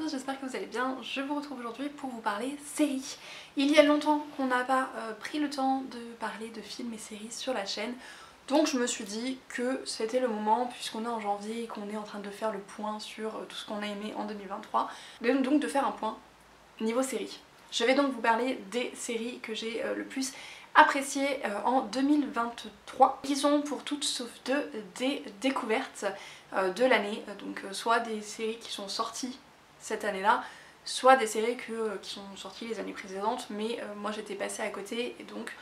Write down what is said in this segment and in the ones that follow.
tous, j'espère que vous allez bien. Je vous retrouve aujourd'hui pour vous parler séries. Il y a longtemps qu'on n'a pas pris le temps de parler de films et séries sur la chaîne, donc je me suis dit que c'était le moment, puisqu'on est en janvier et qu'on est en train de faire le point sur tout ce qu'on a aimé en 2023, donc de faire un point niveau séries. Je vais donc vous parler des séries que j'ai le plus appréciées en 2023, qui sont pour toutes sauf deux des découvertes de l'année, donc soit des séries qui sont sorties cette année-là, soit des séries qui sont sorties les années précédentes, mais moi j'étais passée à côté et donc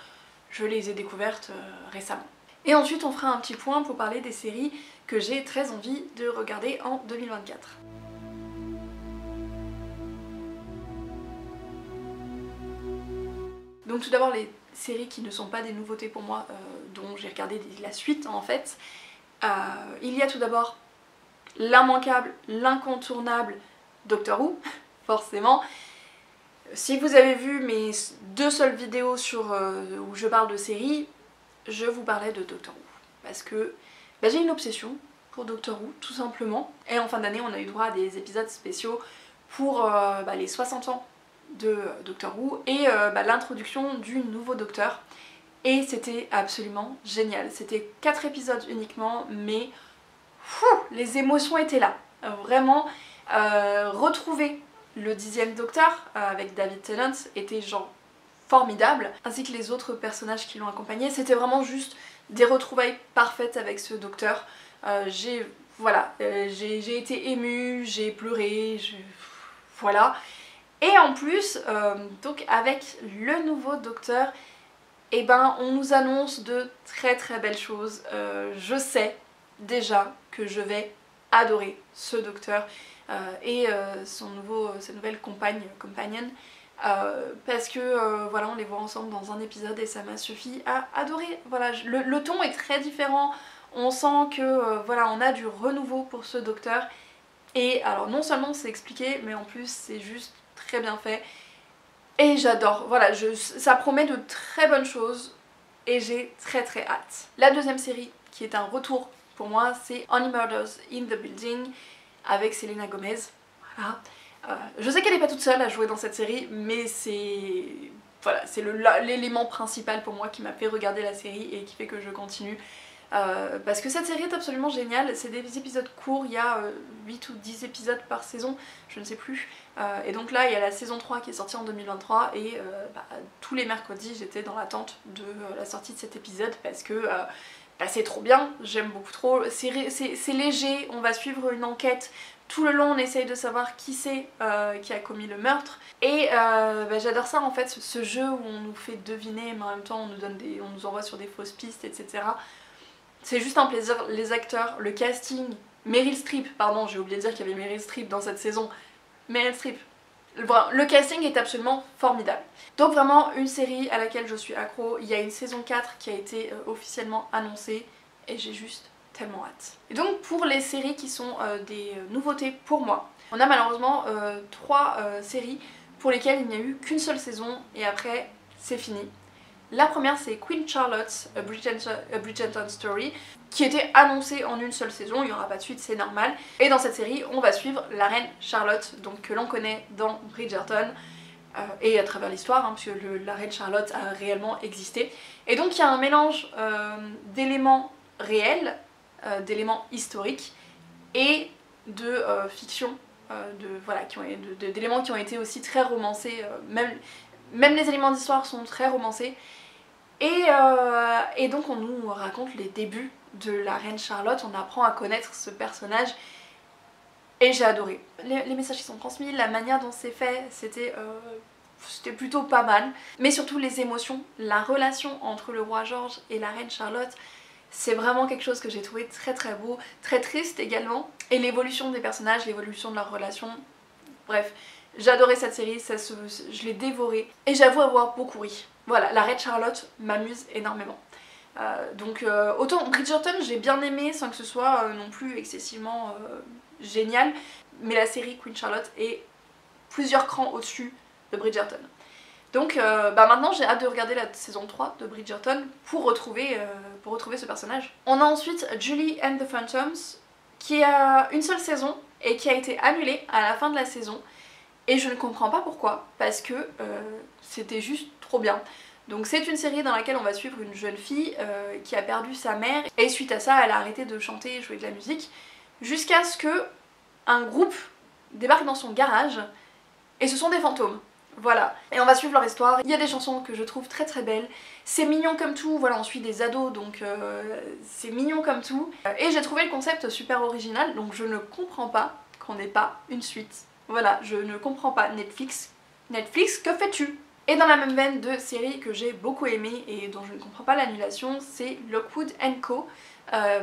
je les ai découvertes récemment. Et ensuite on fera un petit point pour parler des séries que j'ai très envie de regarder en 2024. Donc tout d'abord les séries qui ne sont pas des nouveautés pour moi, dont j'ai regardé la suite en fait. Il y a tout d'abord l'immanquable, l'incontournable Doctor Who, forcément. Si vous avez vu mes deux seules vidéos où je parle de séries, je vous parlais de Doctor Who. Parce que j'ai une obsession pour Doctor Who, tout simplement. Et en fin d'année, on a eu droit à des épisodes spéciaux pour les 60 ans de Doctor Who et l'introduction du nouveau Docteur. Et c'était absolument génial. C'était 4 épisodes uniquement, mais les émotions étaient là. Vraiment, retrouver le 10e Docteur avec David Tennant était genre formidable, ainsi que les autres personnages qui l'ont accompagné. C'était vraiment juste des retrouvailles parfaites avec ce Docteur. J'ai été émue, j'ai pleuré, voilà. Et en plus, donc avec le nouveau Docteur, on nous annonce de très très belles choses. Je sais déjà que je vais adorer ce Docteur et sa nouvelle compagnon, parce que voilà, on les voit ensemble dans un épisode et ça m'a suffi à adorer. Voilà, le ton est très différent, on sent que voilà, on a du renouveau pour ce Docteur. Et alors non seulement c'est expliqué, mais en plus c'est juste très bien fait. Et j'adore, voilà, ça promet de très bonnes choses et j'ai très très hâte. La deuxième série qui est un retour pour moi, c'est Only Murders in the Building avec Selena Gomez. Voilà. Je sais qu'elle n'est pas toute seule à jouer dans cette série, mais c'est l'élément principal pour moi qui m'a fait regarder la série et qui fait que je continue. Parce que cette série est absolument géniale, c'est des épisodes courts, il y a 8 ou 10 épisodes par saison, je ne sais plus. Et donc là il y a la saison 3 qui est sortie en 2023 et tous les mercredis j'étais dans l'attente de la sortie de cet épisode parce que c'est trop bien, j'aime beaucoup trop, c'est léger, on va suivre une enquête. Tout le long on essaye de savoir qui c'est qui a commis le meurtre et j'adore ça en fait, ce jeu où on nous fait deviner mais en même temps on nous envoie sur des fausses pistes, etc. C'est juste un plaisir, les acteurs, le casting, Meryl Streep, pardon j'ai oublié de dire qu'il y avait Meryl Streep dans cette saison, Meryl Streep, le casting est absolument formidable. Donc vraiment une série à laquelle je suis accro, il y a une saison 4 qui a été officiellement annoncée et j'ai juste tellement hâte. Et donc pour les séries qui sont des nouveautés pour moi, on a malheureusement 3 séries pour lesquelles il n'y a eu qu'une seule saison et après c'est fini. La première c'est Queen Charlotte, A Bridgerton Story, qui était annoncée en une seule saison, il n'y aura pas de suite, c'est normal. Et dans cette série, on va suivre la reine Charlotte, donc que l'on connaît dans Bridgerton, et à travers l'histoire, hein, puisque la reine Charlotte a réellement existé. Et donc il y a un mélange d'éléments réels, d'éléments historiques, et de fiction, d'éléments qui ont été aussi très romancés, même les éléments d'histoire sont très romancés. Et donc on nous raconte les débuts de la reine Charlotte, on apprend à connaître ce personnage et j'ai adoré. Les messages qui sont transmis, la manière dont c'est fait, c'était plutôt pas mal. Mais surtout les émotions, la relation entre le roi George et la reine Charlotte, c'est vraiment quelque chose que j'ai trouvé très très beau, très triste également. Et l'évolution des personnages, l'évolution de leur relation, bref. J'adorais cette série, je l'ai dévorée et j'avoue avoir beaucoup ri. Voilà, la reine Charlotte m'amuse énormément. Autant Bridgerton j'ai bien aimé sans que ce soit non plus excessivement génial, mais la série Queen Charlotte est plusieurs crans au-dessus de Bridgerton. Donc maintenant j'ai hâte de regarder la saison 3 de Bridgerton pour retrouver ce personnage. On a ensuite Julie and the Phantoms qui a une seule saison et qui a été annulée à la fin de la saison. et je ne comprends pas pourquoi, parce que c'était juste trop bien. Donc c'est une série dans laquelle on va suivre une jeune fille qui a perdu sa mère, et suite à ça elle a arrêté de chanter et jouer de la musique, jusqu'à ce que un groupe débarque dans son garage, et ce sont des fantômes. Voilà, et on va suivre leur histoire. Il y a des chansons que je trouve très très belles, c'est mignon comme tout, voilà, on suit des ados donc c'est mignon comme tout. Et j'ai trouvé le concept super original, donc je ne comprends pas qu'on n'ait pas une suite. Voilà, je ne comprends pas. Netflix, que fais-tu? Et dans la même veine de séries que j'ai beaucoup aimé et dont je ne comprends pas l'annulation, c'est Lockwood & Co.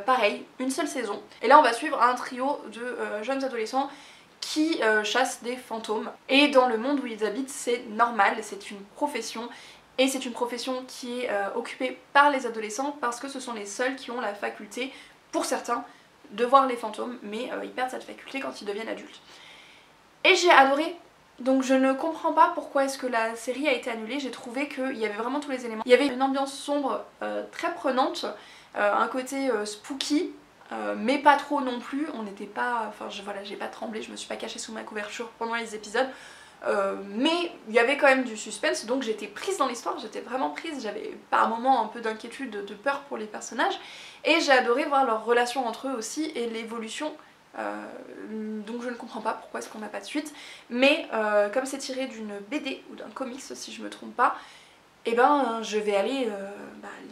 Pareil, une seule saison. Et là on va suivre un trio de jeunes adolescents qui chassent des fantômes. Et dans le monde où ils habitent, c'est normal, c'est une profession. Et c'est une profession qui est occupée par les adolescents parce que ce sont les seuls qui ont la faculté, pour certains, de voir les fantômes, mais ils perdent cette faculté quand ils deviennent adultes. Et j'ai adoré, donc je ne comprends pas pourquoi est-ce que la série a été annulée. J'ai trouvé qu'il y avait vraiment tous les éléments. Il y avait une ambiance sombre très prenante, un côté spooky, mais pas trop non plus. On n'était pas, enfin voilà, j'ai pas tremblé, je me suis pas cachée sous ma couverture pendant les épisodes. Mais il y avait quand même du suspense, donc j'étais prise dans l'histoire, j'étais vraiment prise, j'avais par moments un peu d'inquiétude, de peur pour les personnages, et j'ai adoré voir leur relation entre eux aussi et l'évolution, donc je ne comprends pas pourquoi est-ce qu'on n'a pas de suite, mais comme c'est tiré d'une BD ou d'un comics si je me trompe pas, et ben je vais aller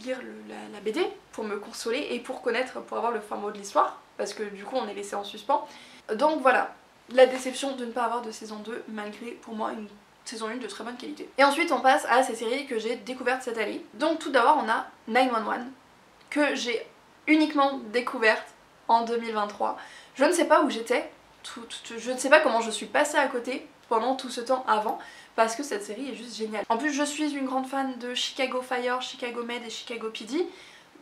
lire la BD pour me consoler et pour connaître, pour avoir le fin mot de l'histoire, parce que du coup on est laissé en suspens, donc voilà. La déception de ne pas avoir de saison 2 malgré pour moi une saison 1 de très bonne qualité. Et ensuite on passe à ces séries que j'ai découvertes cette année. Donc tout d'abord on a 911 que j'ai uniquement découverte en 2023. Je ne sais pas où j'étais, je ne sais pas comment je suis passée à côté pendant tout ce temps avant, parce que cette série est juste géniale. En plus je suis une grande fan de Chicago Fire, Chicago Med et Chicago PD,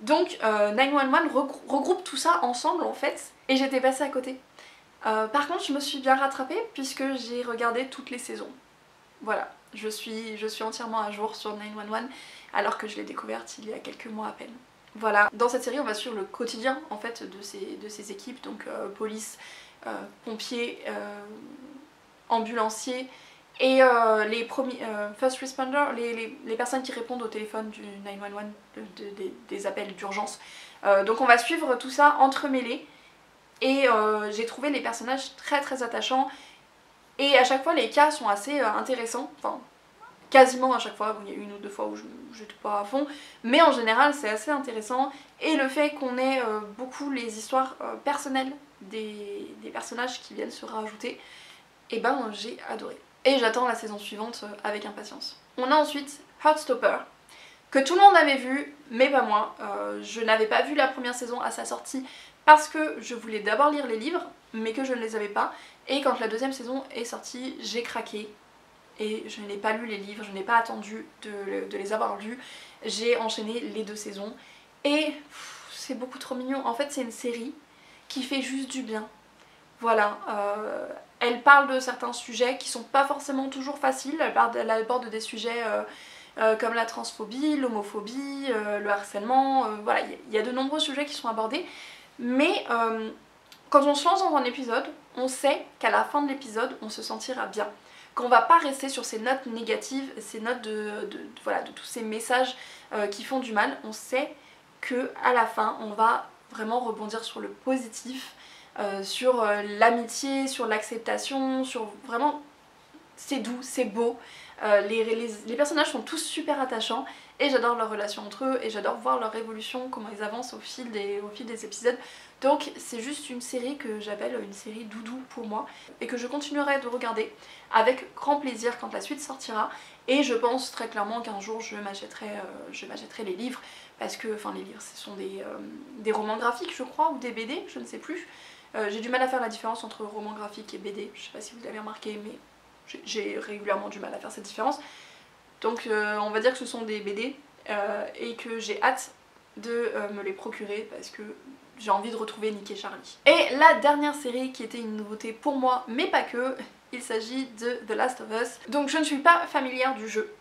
donc 911 regroupe tout ça ensemble en fait, et j'étais passée à côté. Par contre je me suis bien rattrapée puisque j'ai regardé toutes les saisons. Voilà, je suis entièrement à jour sur 911 alors que je l'ai découverte il y a quelques mois à peine. Voilà, dans cette série on va suivre le quotidien en fait de ces équipes, donc police, pompiers, ambulanciers et les premiers first responders, les personnes qui répondent au téléphone du 911, des appels d'urgence. Donc on va suivre tout ça entremêlé. Et j'ai trouvé les personnages très très attachants et à chaque fois les cas sont assez intéressants, enfin quasiment à chaque fois, il y a une ou deux fois où je n'étais pas à fond, mais en général c'est assez intéressant, et le fait qu'on ait beaucoup les histoires personnelles des personnages qui viennent se rajouter, et ben j'ai adoré. Et j'attends la saison suivante avec impatience. On a ensuite Heartstopper, que tout le monde avait vu, mais pas moi. Je n'avais pas vu la première saison à sa sortie parce que je voulais d'abord lire les livres, mais que je ne les avais pas. Et quand la deuxième saison est sortie, j'ai craqué. Et je n'ai pas lu les livres, je n'ai pas attendu de les avoir lus. J'ai enchaîné les 2 saisons. Et c'est beaucoup trop mignon. En fait, c'est une série qui fait juste du bien. Voilà. Elle parle de certains sujets qui sont pas forcément toujours faciles. Elle aborde des sujets comme la transphobie, l'homophobie, le harcèlement. Voilà, il y a de nombreux sujets qui sont abordés. Mais quand on se lance dans un épisode, on sait qu'à la fin de l'épisode, on se sentira bien. Qu'on va pas rester sur ces notes négatives, ces notes voilà, de tous ces messages qui font du mal. On sait qu'à la fin, on va vraiment rebondir sur le positif, sur l'amitié, sur l'acceptation, sur vraiment... C'est doux, c'est beau. Les personnages sont tous super attachants et j'adore leur relation entre eux et j'adore voir leur évolution, comment ils avancent au fil des épisodes. Donc c'est juste une série que j'appelle une série doudou pour moi et que je continuerai de regarder avec grand plaisir quand la suite sortira, et je pense très clairement qu'un jour je m'achèterai les livres, parce que, enfin les livres ce sont des romans graphiques je crois, ou des BD, je ne sais plus. J'ai du mal à faire la différence entre roman graphique et BD, je sais pas si vous l'avez remarqué, mais j'ai régulièrement du mal à faire cette différence. Donc on va dire que ce sont des BD et que j'ai hâte de me les procurer parce que j'ai envie de retrouver Nick et Charlie. Et la dernière série qui était une nouveauté pour moi, mais pas que, il s'agit de The Last of Us. Donc je ne suis pas familière du jeu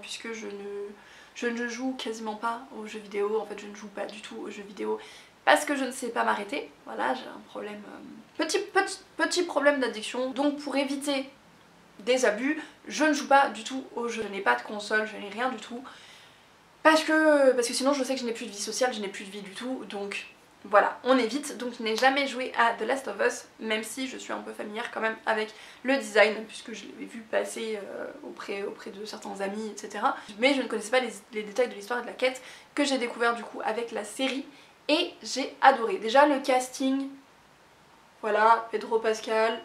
puisque je ne joue quasiment pas aux jeux vidéo. En fait je ne joue pas du tout aux jeux vidéo parce que je ne sais pas m'arrêter. Voilà, j'ai un problème, petit problème d'addiction. Donc pour éviter des abus. Je ne joue pas du tout au jeu, je n'ai pas de console, je n'ai rien du tout. Parce que sinon je sais que je n'ai plus de vie sociale, je n'ai plus de vie du tout, donc voilà, on évite. Donc je n'ai jamais joué à The Last of Us, même si je suis un peu familière quand même avec le design, puisque je l'avais vu passer auprès de certains amis, etc. Mais je ne connaissais pas les détails de l'histoire et de la quête, que j'ai découvert du coup avec la série, et j'ai adoré. Déjà le casting, voilà, Pedro Pascal,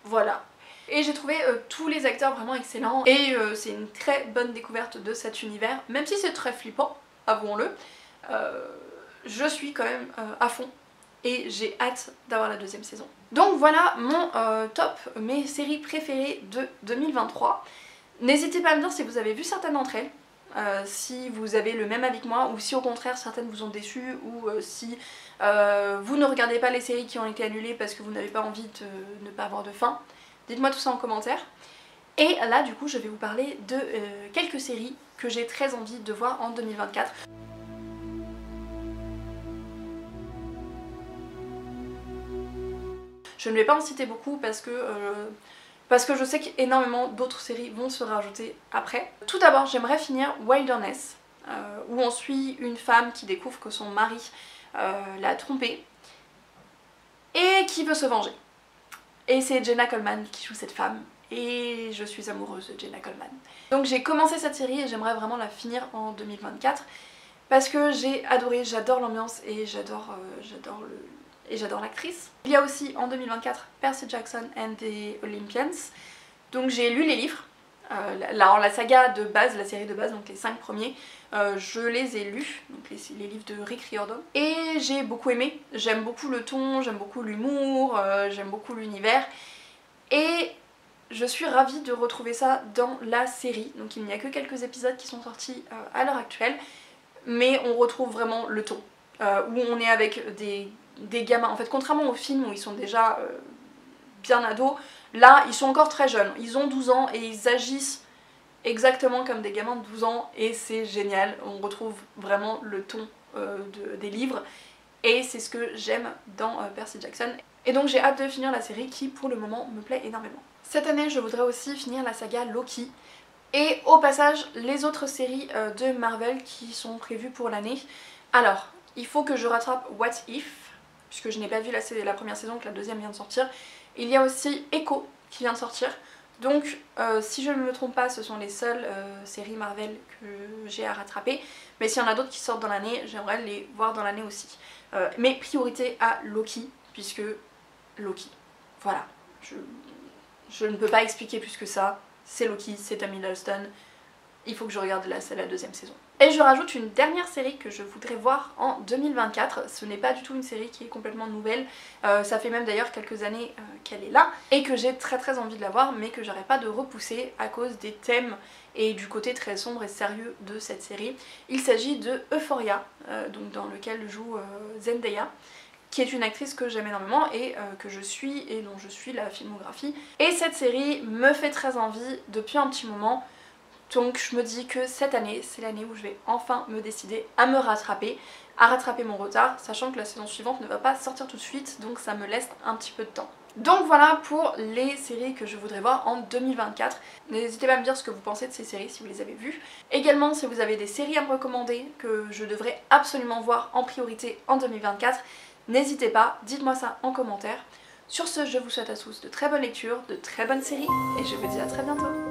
voilà. Et j'ai trouvé tous les acteurs vraiment excellents, et c'est une très bonne découverte de cet univers, même si c'est très flippant, avouons-le. Je suis quand même à fond et j'ai hâte d'avoir la deuxième saison. Donc voilà mon top, mes séries préférées de 2023. N'hésitez pas à me dire si vous avez vu certaines d'entre elles, si vous avez le même avis que moi, ou si au contraire certaines vous ont déçu, ou si vous ne regardez pas les séries qui ont été annulées parce que vous n'avez pas envie de ne pas avoir de fin. Dites-moi tout ça en commentaire. Et là du coup je vais vous parler de quelques séries que j'ai très envie de voir en 2024. Je ne vais pas en citer beaucoup parce que je sais qu'énormément d'autres séries vont se rajouter après. Tout d'abord, j'aimerais finir Wilderness, où on suit une femme qui découvre que son mari l'a trompée et qui veut se venger. Et c'est Jenna Coleman qui joue cette femme, et je suis amoureuse de Jenna Coleman. Donc j'ai commencé cette série et j'aimerais vraiment la finir en 2024 parce que j'ai adoré, j'adore l'ambiance et j'adore l'actrice. Il y a aussi en 2024 Percy Jackson and the Olympians. Donc j'ai lu les livres, la saga de base, la série de base, donc les 5 premiers, je les ai lus, donc les livres de Rick Riordan. Et j'ai beaucoup aimé, j'aime beaucoup le ton, j'aime beaucoup l'humour, j'aime beaucoup l'univers. Et je suis ravie de retrouver ça dans la série. Donc il n'y a que quelques épisodes qui sont sortis à l'heure actuelle, mais on retrouve vraiment le ton, où on est avec des gamins. En fait, contrairement aux films où ils sont déjà bien ados, là ils sont encore très jeunes, ils ont 12 ans et ils agissent exactement comme des gamins de 12 ans, et c'est génial. On retrouve vraiment le ton des livres, et c'est ce que j'aime dans Percy Jackson. Et donc j'ai hâte de finir la série qui pour le moment me plaît énormément. Cette année je voudrais aussi finir la saga Loki, et au passage les autres séries de Marvel qui sont prévues pour l'année. Alors il faut que je rattrape What If, puisque je n'ai pas vu la première saison, que la deuxième vient de sortir. Il y a aussi Echo qui vient de sortir. Donc si je ne me trompe pas, ce sont les seules séries Marvel que j'ai à rattraper. Mais s'il y en a d'autres qui sortent dans l'année, j'aimerais les voir dans l'année aussi. Mais priorité à Loki, puisque Loki, voilà. Je ne peux pas expliquer plus que ça. C'est Loki, c'est Tom Hiddleston. Il faut que je regarde la deuxième saison. Et je rajoute une dernière série que je voudrais voir en 2024. Ce n'est pas du tout une série qui est complètement nouvelle. Ça fait même d'ailleurs quelques années qu'elle est là. Et que j'ai très envie de la voir, mais que j'arrête pas de repousser à cause des thèmes et du côté très sombre et sérieux de cette série. Il s'agit de Euphoria, donc dans lequel joue Zendaya, qui est une actrice que j'aime énormément et que je suis, et dont je suis la filmographie. Et cette série me fait très envie depuis un petit moment. Donc je me dis que cette année, c'est l'année où je vais enfin me décider à me rattraper, à rattraper mon retard, sachant que la saison suivante ne va pas sortir tout de suite, donc ça me laisse un petit peu de temps. Donc voilà pour les séries que je voudrais voir en 2024. N'hésitez pas à me dire ce que vous pensez de ces séries si vous les avez vues. Également si vous avez des séries à me recommander que je devrais absolument voir en priorité en 2024, n'hésitez pas, dites-moi ça en commentaire. Sur ce, je vous souhaite à tous de très bonnes lectures, de très bonnes séries, et je vous dis à très bientôt.